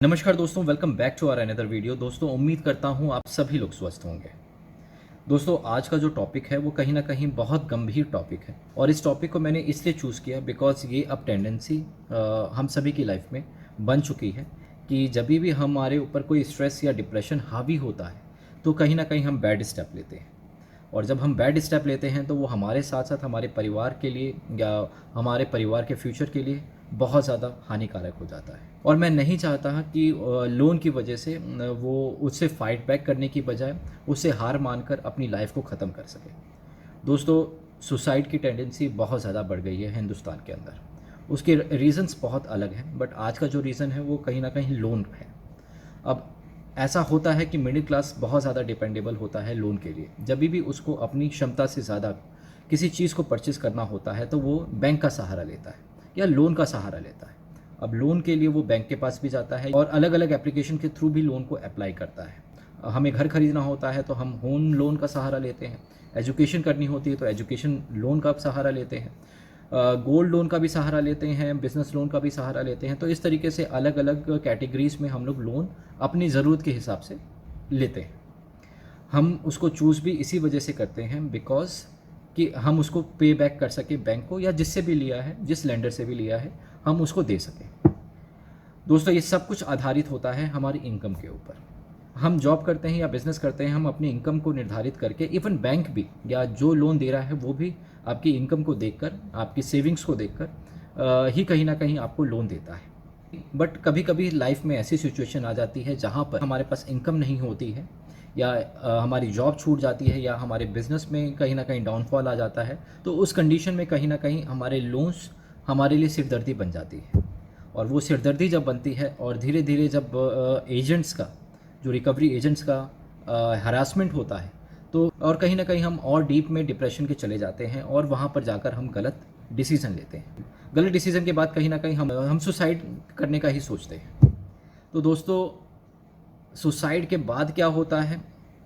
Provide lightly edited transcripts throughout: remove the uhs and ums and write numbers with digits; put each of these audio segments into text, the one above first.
नमस्कार दोस्तों, welcome back to our another video. दोस्तों, उम्मीद करता हूँ आप सभी लोग स्वस्थ होंगे। दोस्तों, आज का जो टॉपिक है वो कहीं ना कहीं बहुत गंभीर टॉपिक है और इस टॉपिक को मैंने इसलिए चूज़ किया बिकॉज ये अब टेंडेंसी हम सभी की लाइफ में बन चुकी है कि जब भी हमारे ऊपर कोई स्ट्रेस या डिप्रेशन हावी होता है तो कहीं ना कहीं हम बैड स्टेप लेते हैं। और जब हम बैड स्टेप लेते हैं तो वो हमारे साथ साथ हमारे परिवार के लिए या हमारे परिवार के फ्यूचर के लिए बहुत ज़्यादा हानिकारक हो जाता है। और मैं नहीं चाहता कि लोन की वजह से वो उससे फाइट बैक करने की बजाय उससे हार मानकर अपनी लाइफ को ख़त्म कर सके। दोस्तों, सुसाइड की टेंडेंसी बहुत ज़्यादा बढ़ गई है हिंदुस्तान के अंदर। उसके रीज़न्स बहुत अलग हैं, बट आज का जो रीज़न है वो कहीं ना कहीं लोन है। अब ऐसा होता है कि मिडिल क्लास बहुत ज़्यादा डिपेंडेबल होता है लोन के लिए। जब भी उसको अपनी क्षमता से ज़्यादा किसी चीज़ को परचेज़ करना होता है तो वो बैंक का सहारा लेता है या लोन का सहारा लेता है। अब लोन के लिए वो बैंक के पास भी जाता है और अलग अलग एप्लीकेशन के थ्रू भी लोन को अप्लाई करता है। हमें घर खरीदना होता है तो हम होम लोन का सहारा लेते हैं। एजुकेशन करनी होती है तो एजुकेशन लोन का सहारा लेते हैं। गोल्ड लोन का भी सहारा लेते हैं, बिजनेस लोन का भी सहारा लेते हैं। तो इस तरीके से अलग अलग कैटेगरीज में हम लोग लोन अपनी ज़रूरत के हिसाब से लेते हैं। हम उसको चूज़ भी इसी वजह से करते हैं बिकॉज कि हम उसको पे बैक कर सकें बैंक को, या जिससे भी लिया है, जिस लेंडर से भी लिया है, हम उसको दे सकें। दोस्तों, ये सब कुछ आधारित होता है हमारी इनकम के ऊपर। हम जॉब करते हैं या बिज़नेस करते हैं, हम अपनी इनकम को निर्धारित करके, इवन बैंक भी या जो लोन दे रहा है वो भी आपकी इनकम को देखकर, आपकी सेविंग्स को देखकर ही कहीं ना कहीं आपको लोन देता है। बट कभी कभी लाइफ में ऐसी सिचुएशन आ जाती है जहाँ पर हमारे पास इनकम नहीं होती है, या हमारी जॉब छूट जाती है, या हमारे बिजनेस में कहीं ना कहीं डाउनफॉल आ जाता है। तो उस कंडीशन में कहीं ना कहीं हमारे लोन्स हमारे लिए सिरदर्दी बन जाती है। और वो सिरदर्दी जब बनती है और धीरे धीरे जब एजेंट्स का, जो रिकवरी एजेंट्स का हरासमेंट होता है, तो और कहीं ना कहीं हम और डीप में डिप्रेशन के चले जाते हैं और वहाँ पर जाकर हम गलत डिसीज़न लेते हैं। गलत डिसीज़न के बाद कहीं ना कहीं हम सुसाइड करने का ही सोचते हैं। तो दोस्तों, सुसाइड के बाद क्या होता है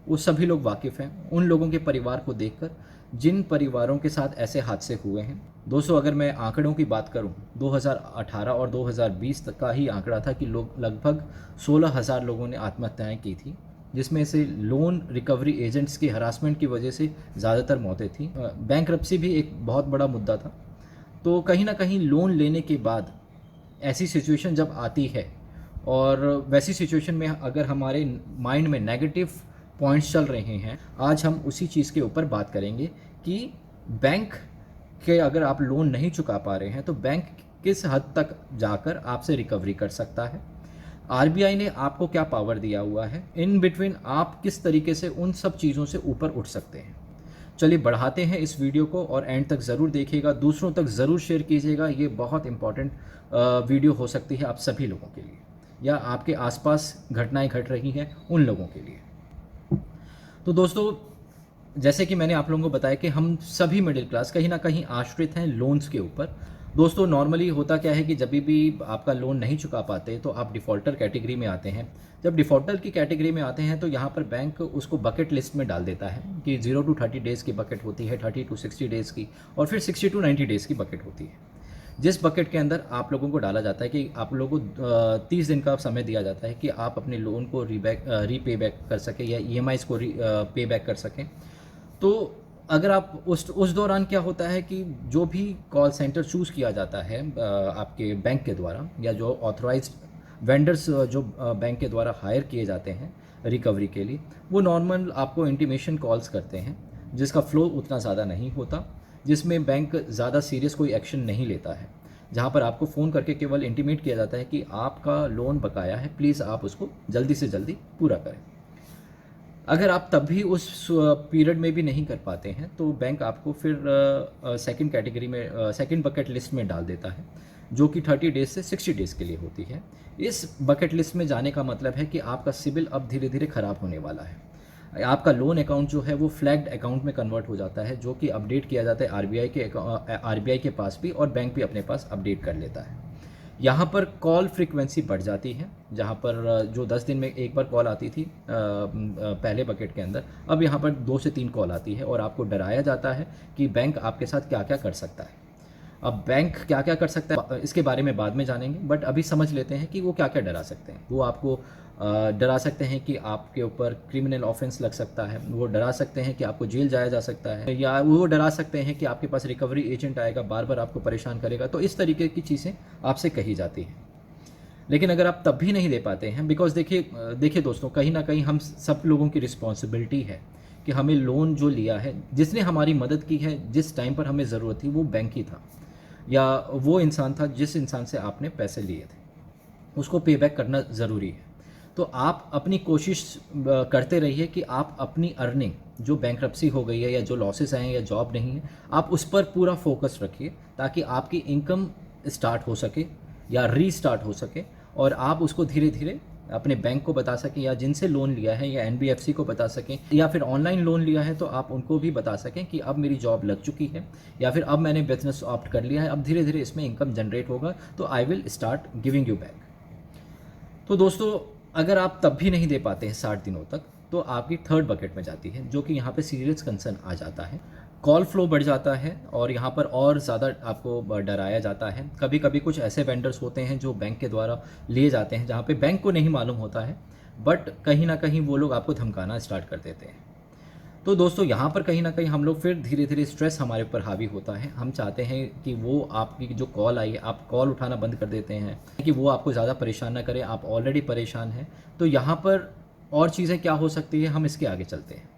वो सभी लोग वाकिफ़ हैं, उन लोगों के परिवार को देखकर जिन परिवारों के साथ ऐसे हादसे हुए हैं। दोस्तों, अगर मैं आंकड़ों की बात करूं, 2018 और 2020 तक का ही आंकड़ा था कि लोग लगभग 16,000 लोगों ने आत्महत्याएं की थी, जिसमें से लोन रिकवरी एजेंट्स की हरासमेंट की वजह से ज़्यादातर मौतें थी। बैंकरप्सी भी एक बहुत बड़ा मुद्दा था। तो कहीं ना कहीं लोन लेने के बाद ऐसी सिचुएशन जब आती है, और वैसी सिचुएशन में अगर हमारे माइंड में नेगेटिव पॉइंट्स चल रहे हैं, आज हम उसी चीज़ के ऊपर बात करेंगे कि बैंक के अगर आप लोन नहीं चुका पा रहे हैं तो बैंक किस हद तक जाकर आपसे रिकवरी कर सकता है। आरबीआई ने आपको क्या पावर दिया हुआ है, इन बिटवीन आप किस तरीके से उन सब चीज़ों से ऊपर उठ सकते हैं। चलिए बढ़ाते हैं इस वीडियो को और एंड तक ज़रूर देखिएगा, दूसरों तक ज़रूर शेयर कीजिएगा। ये बहुत इंपॉर्टेंट वीडियो हो सकती है आप सभी लोगों के लिए, या आपके आसपास घटनाएं घट रही हैं उन लोगों के लिए। तो दोस्तों, जैसे कि मैंने आप लोगों को बताया कि हम सभी मिडिल क्लास कहीं ना कहीं आश्रित हैं लोन्स के ऊपर। दोस्तों, नॉर्मली होता क्या है कि जब भी आपका लोन नहीं चुका पाते तो आप डिफ़ॉल्टर कैटेगरी में आते हैं। जब डिफ़ॉल्टर की कैटेगरी में आते हैं तो यहाँ पर बैंक उसको बकेट लिस्ट में डाल देता है कि 0 to 30 डेज़ की बकेट होती है, 30 to 60 डेज़ की, और फिर 60 to 90 डेज़ की बकेट होती है। जिस बकेट के अंदर आप लोगों को डाला जाता है कि आप लोगों को 30 दिन का समय दिया जाता है कि आप अपने लोन को रीपे बैक कर सकें या ईएमआईज़ को पे बैक कर सकें। तो अगर आप उस दौरान क्या होता है कि जो भी कॉल सेंटर चूज़ किया जाता है आपके बैंक के द्वारा, या जो ऑथराइज्ड वेंडर्स जो बैंक के द्वारा हायर किए जाते हैं रिकवरी के लिए, वो नॉर्मल आपको इंटीमेशन कॉल्स करते हैं जिसका फ़्लो उतना ज़्यादा नहीं होता, जिसमें बैंक ज़्यादा सीरियस कोई एक्शन नहीं लेता है, जहाँ पर आपको फ़ोन करके केवल इंटीमेट किया जाता है कि आपका लोन बकाया है, प्लीज़ आप उसको जल्दी से जल्दी पूरा करें। अगर आप तब भी उस पीरियड में भी नहीं कर पाते हैं तो बैंक आपको फिर सेकंड कैटेगरी में, सेकंड बकेट लिस्ट में डाल देता है, जो कि 30 डेज़ से 60 डेज़ के लिए होती है। इस बकेट लिस्ट में जाने का मतलब है कि आपका सिबिल अब धीरे धीरे ख़राब होने वाला है। आपका लोन अकाउंट जो है वो फ्लैग्ड अकाउंट में कन्वर्ट हो जाता है, जो कि अपडेट किया जाता है आरबीआई के पास भी, और बैंक भी अपने पास अपडेट कर लेता है। यहाँ पर कॉल फ्रीक्वेंसी बढ़ जाती है, जहाँ पर जो 10 दिन में एक बार कॉल आती थी पहले बकेट के अंदर, अब यहाँ पर 2 से 3 कॉल आती है और आपको डराया जाता है कि बैंक आपके साथ क्या क्या कर सकता है। अब बैंक क्या क्या कर सकता है इसके बारे में बाद में जानेंगे, बट अभी समझ लेते हैं कि वो क्या क्या डरा सकते हैं। वो आपको डरा सकते हैं कि आपके ऊपर क्रिमिनल ऑफेंस लग सकता है, वो डरा सकते हैं कि आपको जेल जाया जा सकता है, या वो डरा सकते हैं कि आपके पास रिकवरी एजेंट आएगा, बार बार आपको परेशान करेगा। तो इस तरीके की चीज़ें आपसे कही जाती हैं। लेकिन अगर आप तब भी नहीं दे पाते हैं, बिकॉज देखिए दोस्तों, कहीं ना कहीं हम सब लोगों की रिस्पॉन्सिबिलिटी है कि हमें लोन जो लिया है, जिसने हमारी मदद की है, जिस टाइम पर हमें ज़रूरत थी, वो बैंक ही था, या वो इंसान था जिस इंसान से आपने पैसे लिए थे, उसको पे बैक करना ज़रूरी है। तो आप अपनी कोशिश करते रहिए कि आप अपनी अर्निंग, जो बैंक्रप्सी हो गई है या जो लॉसेस आए हैं या जॉब नहीं है, आप उस पर पूरा फोकस रखिए, ताकि आपकी इनकम स्टार्ट हो सके या रीस्टार्ट हो सके, और आप उसको धीरे धीरे अपने बैंक को बता सकें, या जिनसे लोन लिया है या एनबीएफसी को बता सकें, या फिर ऑनलाइन लोन लिया है तो आप उनको भी बता सकें कि अब मेरी जॉब लग चुकी है, या फिर अब मैंने बिजनेस ऑप्ट कर लिया है, अब धीरे धीरे इसमें इनकम जनरेट होगा, तो I will start giving you back. तो दोस्तों, अगर आप तब भी नहीं दे पाते हैं 60 दिनों तक, तो आपकी थर्ड बकेट में जाती है, जो कि यहाँ पे सीरियस कंसर्न आ जाता है। कॉल फ्लो बढ़ जाता है और यहाँ पर और ज़्यादा आपको डराया जाता है। कभी कभी कुछ ऐसे वेंडर्स होते हैं जो बैंक के द्वारा लिए जाते हैं, जहाँ पे बैंक को नहीं मालूम होता है, बट कहीं ना कहीं वो लोग आपको धमकाना स्टार्ट कर देते हैं। तो दोस्तों, यहाँ पर कहीं ना कहीं हम लोग फिर धीरे धीरे स्ट्रेस हमारे ऊपर हावी होता है। हम चाहते हैं कि वो आपकी जो कॉल आई है, आप कॉल उठाना बंद कर देते हैं, कि वो आपको ज़्यादा परेशान ना करे, आप ऑलरेडी परेशान हैं। तो यहाँ पर और चीज़ें क्या हो सकती है, हम इसके आगे चलते हैं।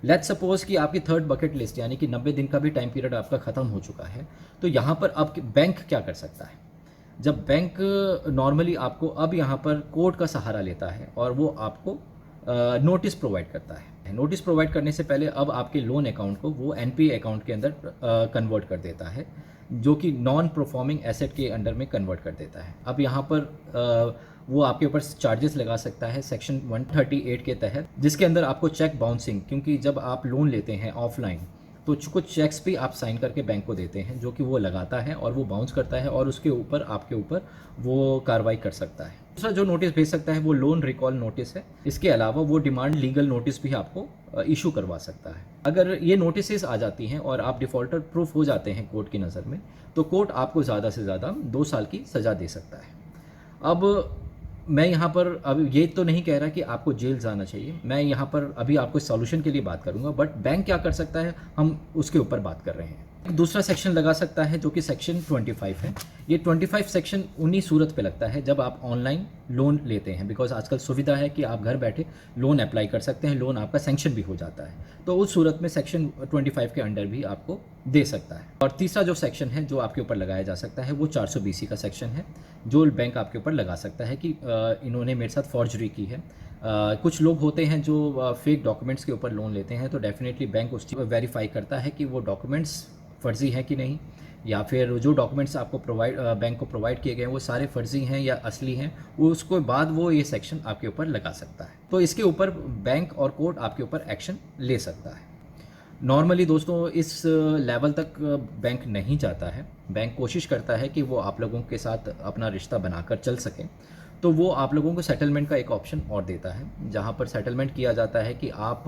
लेट्स सपोज कि आपकी थर्ड बकेट लिस्ट, यानी कि 90 दिन का भी टाइम पीरियड आपका ख़त्म हो चुका है। तो यहाँ पर अब बैंक क्या कर सकता है? जब बैंक नॉर्मली आपको अब यहाँ पर कोर्ट का सहारा लेता है और वो आपको नोटिस प्रोवाइड करता है। नोटिस प्रोवाइड करने से पहले अब आपके लोन अकाउंट को वो एनपीए अकाउंट के अंदर कन्वर्ट कर देता है, जो कि नॉन परफॉर्मिंग एसेट के अंडर में कन्वर्ट कर देता है। अब यहाँ पर वो आपके ऊपर चार्जेस लगा सकता है सेक्शन 138 के तहत, जिसके अंदर आपको चेक बाउंसिंग, क्योंकि जब आप लोन लेते हैं ऑफलाइन तो कुछ चेक्स भी आप साइन करके बैंक को देते हैं, जो कि वो लगाता है और वो बाउंस करता है, और उसके ऊपर आपके ऊपर वो कार्रवाई कर सकता है। दूसरा जो नोटिस भेज सकता है वो लोन रिकॉल नोटिस है। इसके अलावा वो डिमांड लीगल नोटिस भी आपको इशू करवा सकता है। अगर ये नोटिस आ जाती हैं और आप डिफ़ॉल्टर प्रूफ हो जाते हैं कोर्ट की नज़र में, तो कोर्ट आपको ज़्यादा से ज़्यादा 2 साल की सज़ा दे सकता है। अब मैं यहाँ पर अब ये तो नहीं कह रहा कि आपको जेल जाना चाहिए, मैं यहाँ पर अभी आपको सॉल्यूशन के लिए बात करूँगा, बट बैंक क्या कर सकता है हम उसके ऊपर बात कर रहे हैं। दूसरा सेक्शन लगा सकता है, जो कि सेक्शन 25 है। ये 25 सेक्शन उन्हीं सूरत पे लगता है जब आप ऑनलाइन लोन लेते हैं, बिकॉज आजकल सुविधा है कि आप घर बैठे लोन अप्लाई कर सकते हैं, लोन आपका सेंक्शन भी हो जाता है। तो उस सूरत में सेक्शन 25 के अंडर भी आपको दे सकता है। और तीसरा जो सेक्शन है जो आपके ऊपर लगाया जा सकता है वो 420 का सेक्शन है, जो बैंक आपके ऊपर लगा सकता है कि इन्होंने मेरे साथ फॉर्जरी की है। कुछ लोग होते हैं जो फेक डॉक्यूमेंट्स के ऊपर लोन लेते हैं, तो डेफिनेटली बैंक उस चीज़ को वेरीफाई करता है कि वो डॉक्यूमेंट्स फर्जी हैं कि नहीं, या फिर जो डॉक्यूमेंट्स आपको बैंक को प्रोवाइड किए गए हैं वो सारे फर्जी हैं या असली हैं, वो उसके बाद वो ये सेक्शन आपके ऊपर लगा सकता है। तो इसके ऊपर बैंक और कोर्ट आपके ऊपर एक्शन ले सकता है। नॉर्मली दोस्तों, इस लेवल तक बैंक नहीं जाता है। बैंक कोशिश करता है कि वो आप लोगों के साथ अपना रिश्ता बनाकर चल सके, तो वो आप लोगों को सेटलमेंट का एक ऑप्शन और देता है, जहाँ पर सेटलमेंट किया जाता है कि आप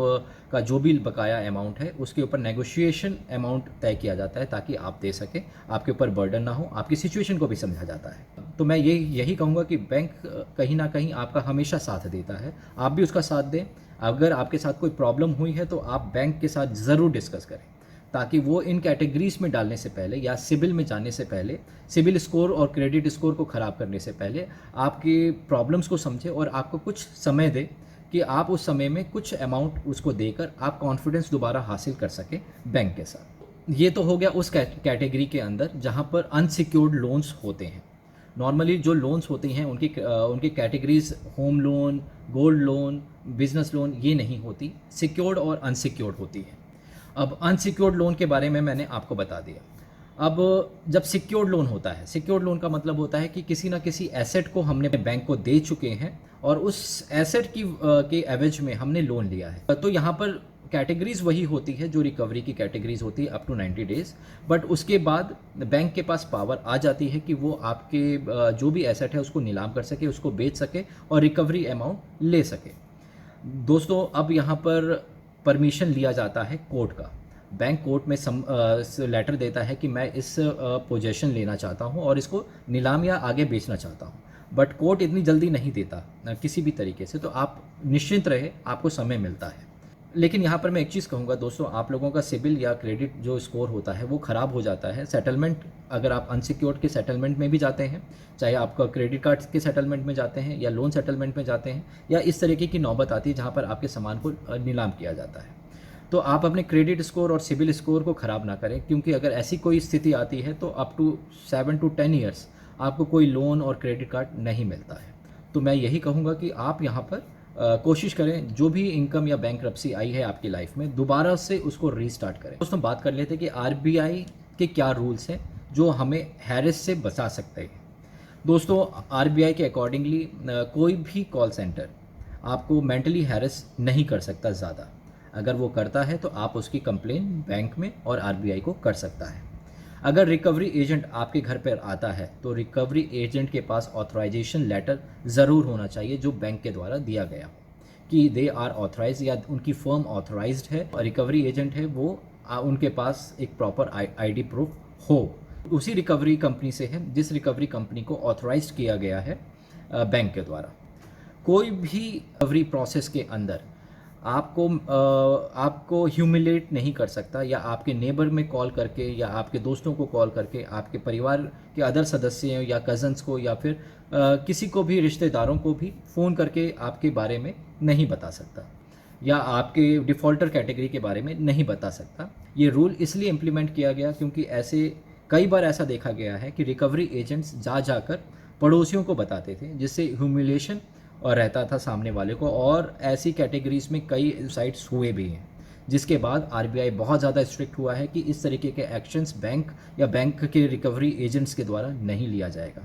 का जो भी बकाया अमाउंट है उसके ऊपर नेगोशिएशन अमाउंट तय किया जाता है, ताकि आप दे सकें, आपके ऊपर बर्डन ना हो, आपकी सिचुएशन को भी समझा जाता है। तो मैं यही कहूँगा कि बैंक कहीं ना कहीं आपका हमेशा साथ देता है, आप भी उसका साथ दें। अगर आपके साथ कोई प्रॉब्लम हुई है तो आप बैंक के साथ ज़रूर डिस्कस करें, ताकि वो इन कैटेगरीज में डालने से पहले या सिबिल में जाने से पहले, सिबिल स्कोर और क्रेडिट स्कोर को ख़राब करने से पहले आपकी प्रॉब्लम्स को समझे और आपको कुछ समय दे, कि आप उस समय में कुछ अमाउंट उसको देकर आप कॉन्फिडेंस दोबारा हासिल कर सकें बैंक के साथ। ये तो हो गया उस कैटेगरी के अंदर जहाँ पर अनसिक्योर्ड लोन्स होते हैं। नॉर्मली जो लोन्स होती हैं उनकी categories home loan, gold loan, business loan ये नहीं होती, सिक्योर्ड और अनसिक्योर्ड होती है। अब अनसिक्योर्ड लोन के बारे में मैंने आपको बता दिया। अब जब सिक्योर्ड लोन होता है, सिक्योर्ड लोन का मतलब होता है कि किसी ना किसी एसेट को हमने बैंक को दे चुके हैं और उस एसेट के एवज में हमने लोन लिया है। तो यहाँ पर कैटेगरीज वही होती है जो रिकवरी की कैटेगरीज होती है अप टू 90 डेज़, बट उसके बाद बैंक के पास पावर आ जाती है कि वो आपके जो भी एसेट है उसको नीलाम कर सके, उसको बेच सके और रिकवरी अमाउंट ले सके। दोस्तों, अब यहाँ पर परमिशन लिया जाता है कोर्ट का। बैंक कोर्ट में लेटर देता है कि मैं इस पोजेशन लेना चाहता हूँ और इसको नीलाम या आगे बेचना चाहता हूँ, बट कोर्ट इतनी जल्दी नहीं देता किसी भी तरीके से, तो आप निश्चिंत रहे, आपको समय मिलता है। लेकिन यहाँ पर मैं एक चीज़ कहूँगा दोस्तों, आप लोगों का सिबिल या क्रेडिट जो स्कोर होता है वो ख़राब हो जाता है सेटलमेंट, अगर आप अनसिक्योर्ड के सेटलमेंट में भी जाते हैं, चाहे आपका क्रेडिट कार्ड के सेटलमेंट में जाते हैं या लोन सेटलमेंट में जाते हैं, या इस तरीके की नौबत आती है जहाँ पर आपके सामान को नीलाम किया जाता है, तो आप अपने क्रेडिट स्कोर और सिबिल स्कोर को ख़राब ना करें, क्योंकि अगर ऐसी कोई स्थिति आती है तो अप टू 7 to 10 ईयर्स आपको कोई लोन और क्रेडिट कार्ड नहीं मिलता है। तो मैं यही कहूँगा कि आप यहाँ पर कोशिश करें, जो भी इनकम या बैंकरप्सी आई है आपकी लाइफ में, दोबारा से उसको रीस्टार्ट करें। दोस्तों बात कर लेते हैं कि आरबीआई के क्या रूल्स हैं जो हमें हैरेस से बचा सकते हैं। दोस्तों आरबीआई के अकॉर्डिंगली कोई भी कॉल सेंटर आपको मेंटली हैरेस नहीं कर सकता ज़्यादा, अगर वो करता है तो आप उसकी कंप्लेन बैंक में और आरबीआई को कर सकता है। अगर रिकवरी एजेंट आपके घर पर आता है तो रिकवरी एजेंट के पास ऑथराइजेशन लेटर ज़रूर होना चाहिए जो बैंक के द्वारा दिया गया हो कि दे आर ऑथराइज, या उनकी फर्म ऑथराइज्ड है और रिकवरी एजेंट है, वो उनके पास एक प्रॉपर आईडी प्रूफ हो, उसी रिकवरी कंपनी से है जिस रिकवरी कंपनी को ऑथराइज किया गया है बैंक के द्वारा। कोई भी रिकवरी प्रोसेस के अंदर आपको ह्यूमिलेट नहीं कर सकता, या आपके नेबर में कॉल करके या आपके दोस्तों को कॉल करके आपके परिवार के अदर सदस्य या कज़न्स को या फिर किसी को भी, रिश्तेदारों को भी फ़ोन करके आपके बारे में नहीं बता सकता, या आपके डिफ़ॉल्टर कैटेगरी के बारे में नहीं बता सकता। ये रूल इसलिए इम्प्लीमेंट किया गया क्योंकि कई बार ऐसा देखा गया है कि रिकवरी एजेंट्स जाकर पड़ोसियों को बताते थे, जिससे ह्यूमिलेशन और रहता था सामने वाले को, और ऐसी कैटेगरीज में कई साइट्स हुए भी हैं, जिसके बाद आरबीआई बहुत ज़्यादा स्ट्रिक्ट हुआ है कि इस तरीके के एक्शंस बैंक या बैंक के रिकवरी एजेंट्स के द्वारा नहीं लिया जाएगा।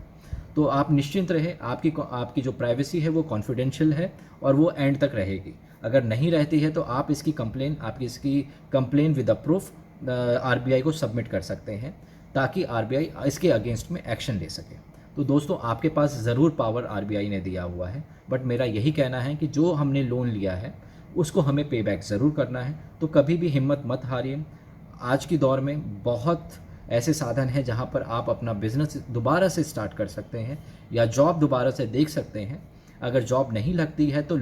तो आप निश्चिंत रहे, आपकी जो प्राइवेसी है वो कॉन्फिडेंशियल है और वो एंड तक रहेगी। अगर नहीं रहती है तो आप इसकी complain with a proof RBI को सबमिट कर सकते हैं, ताकि आरबीआई इसके अगेंस्ट में एक्शन ले सके। तो दोस्तों आपके पास ज़रूर पावर आरबीआई ने दिया हुआ है, बट मेरा यही कहना है कि जो हमने लोन लिया है उसको हमें पे बैक ज़रूर करना है। तो कभी भी हिम्मत मत हारिए। आज की दौर में बहुत ऐसे साधन हैं जहां पर आप अपना बिजनेस दोबारा से स्टार्ट कर सकते हैं, या जॉब दोबारा से देख सकते हैं। अगर जॉब नहीं लगती है तो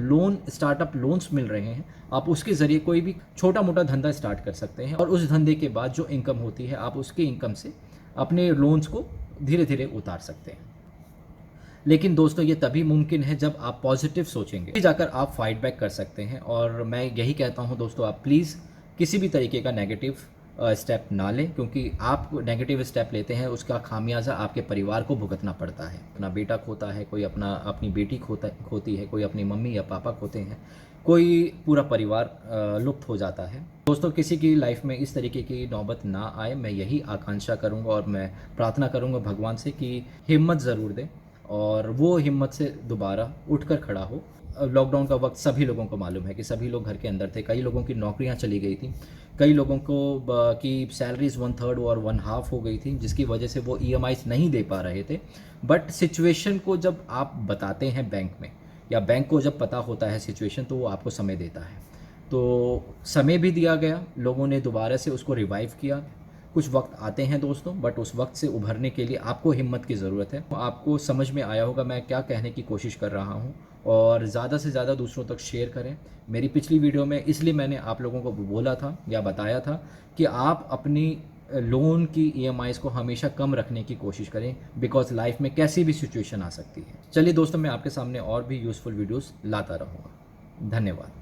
स्टार्टअप लोन्स मिल रहे हैं, आप उसके ज़रिए कोई भी छोटा मोटा धंधा स्टार्ट कर सकते हैं, और उस धंधे के बाद जो इनकम होती है आप उसके इनकम से अपने लोन्स को धीरे धीरे उतार सकते हैं। लेकिन दोस्तों ये तभी मुमकिन है जब आप पॉजिटिव सोचेंगे, जाकर आप फाइट बैक कर सकते हैं। और मैं यही कहता हूं दोस्तों, आप प्लीज़ किसी भी तरीके का नेगेटिव स्टेप ना लें, क्योंकि आप नेगेटिव स्टेप लेते हैं उसका खामियाजा आपके परिवार को भुगतना पड़ता है। अपना बेटा खोता है, कोई अपनी बेटी खोती है, कोई अपनी मम्मी या पापा खोते हैं, कोई पूरा परिवार लुप्त हो जाता है। दोस्तों किसी की लाइफ में इस तरीके की नौबत ना आए, मैं यही आकांक्षा करूंगा और मैं प्रार्थना करूंगा भगवान से कि हिम्मत ज़रूर दें और वो हिम्मत से दोबारा उठकर खड़ा हो। लॉकडाउन का वक्त सभी लोगों को मालूम है कि सभी लोग घर के अंदर थे, कई लोगों की नौकरियां चली गई थी, कई लोगों को की सैलरीज 1/3 और 1/2 हो गई थी, जिसकी वजह से वो EMIs नहीं दे पा रहे थे। बट सिचुएशन को जब आप बताते हैं बैंक में, या बैंक को जब पता होता है सिचुएशन, तो वो आपको समय देता है। तो समय भी दिया गया, लोगों ने दोबारा से उसको रिवाइव किया। कुछ वक्त आते हैं दोस्तों, बट उस वक्त से उभरने के लिए आपको हिम्मत की ज़रूरत है। आपको समझ में आया होगा मैं क्या कहने की कोशिश कर रहा हूँ, और ज़्यादा से ज़्यादा दूसरों तक शेयर करें। मेरी पिछली वीडियो में इसलिए मैंने आप लोगों को बोला था या बताया था कि आप अपनी लोन की EMIs को हमेशा कम रखने की कोशिश करें, बिकॉज लाइफ में कैसी भी सिचुएशन आ सकती है। चलिए दोस्तों, मैं आपके सामने और भी यूज़फुल वीडियोज़ लाता रहूँगा। धन्यवाद।